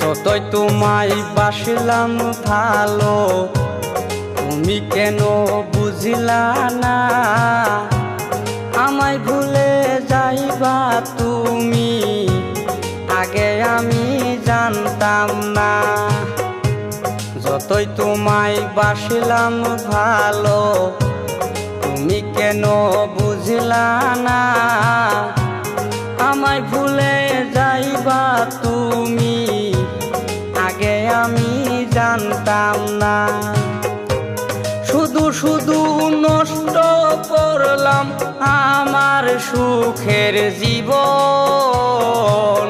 যতই তোমায় বাসলাম ভালো, তুমি কেন বুঝিলা না? আমায় ভুলে যাইবা তুমি, আগে আমি জানতাম না। যতই তোমায় বাসলাম ভালো, তুমি কেন বুঝিলা না? আমায় ভুলে যাইবা তুমি, আগে আমি জানতাম না। শুধু শুধু নষ্ট করলাম আমার সুখের জীবন।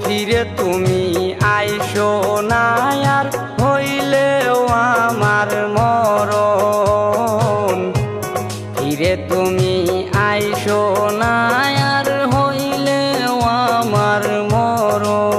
ফিরে তুমি আইসো না আর, হইলেও আমার মরণ। ফিরে তুমি আইসো না আর, হইলেও আমার মরণ।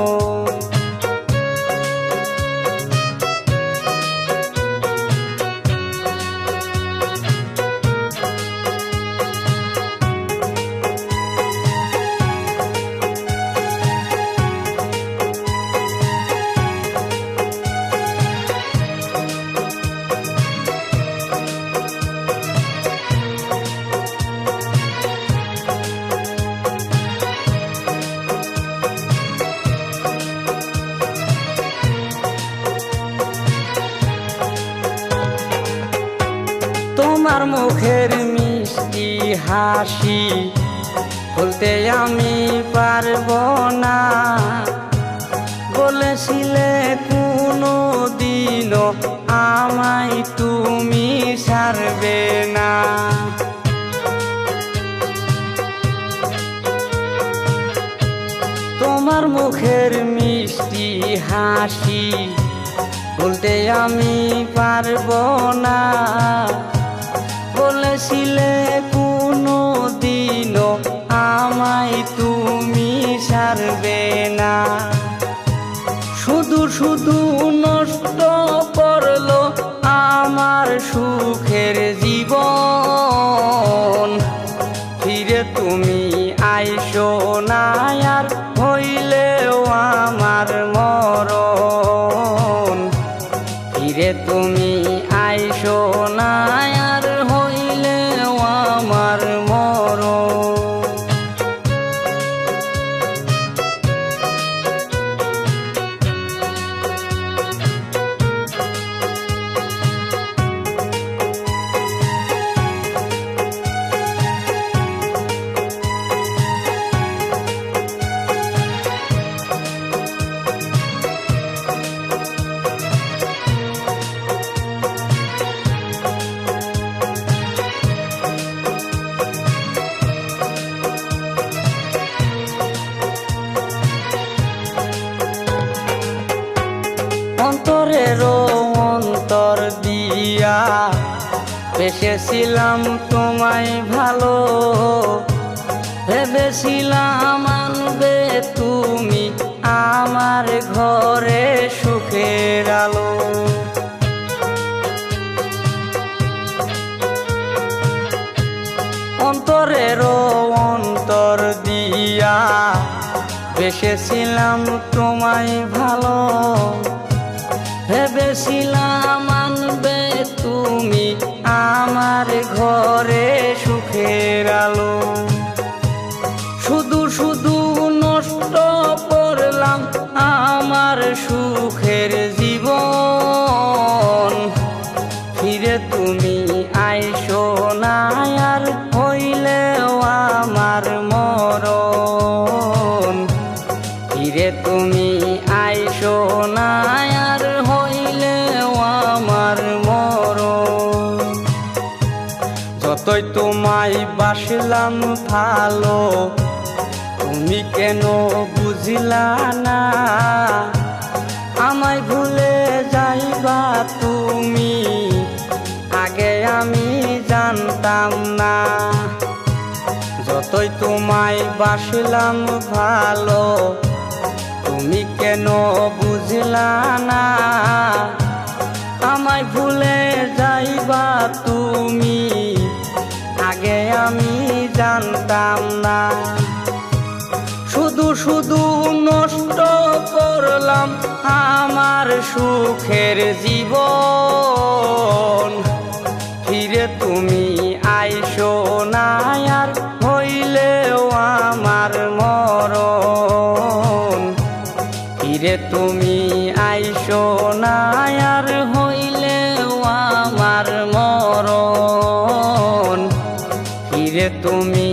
তোমার মুখের মিষ্টি হাসি ভুলতে আমি পারবো না। বলেছিলে কোনো দিনও আমায় তুমি ছাড়বে না। তোমার মুখের মিষ্টি হাসি ভুলতে আমি পারবো না। বলেছিলে কোনো দিনও আমায় তুমি ছাড়বে না। শুধু শুধু নষ্ট করলো আমার সুখের জীবন। ফিরে তুমি আইসো না আর, হইলেও আমার মরণ। ফিরে তুমি আইসো না আর, হইলেও আমার মরণ। অন্তরেরও অন্তর দিয়া বেসেছিলাম তোমায় ভালো। ভেবেছিলাম আনবে তুমি আমার ঘরে সুখের আলো। অন্তরেরও অন্তর দিয়া বেসেছিলাম তোমায় ভালো। ভেবেছিলাম আনবে তুমি আমার ঘরে সুখের আলো। শুধু শুধু নষ্ট করলাম আমার সুখের জীবন। ফিরে তুমি আইসো না আর, হইলেও আমার মরণ। ফিরে তুমি আইসো না আর, হইলেও আমার মরণ। যতই তোমায় বাসলাম ভালো, তুমি কেন বুঝিলা না? আমায় ভুলে যাইবা তুমি, আগে আমি জানতাম না। যতই তোমায় বাসলাম ভালো, তুমি কেন বুঝলা না? আমায় ভুলে যাইবা তুমি, আগে আমি জানতাম না। শুধু শুধু নষ্ট করলাম আমার সুখের জীবন। ফিরে তুমি আইসো না আর, হইলেও আমার মরণ। ফিরে তুমি আইসো না আর, হইলেও আমার মরণ। ফিরে তুমি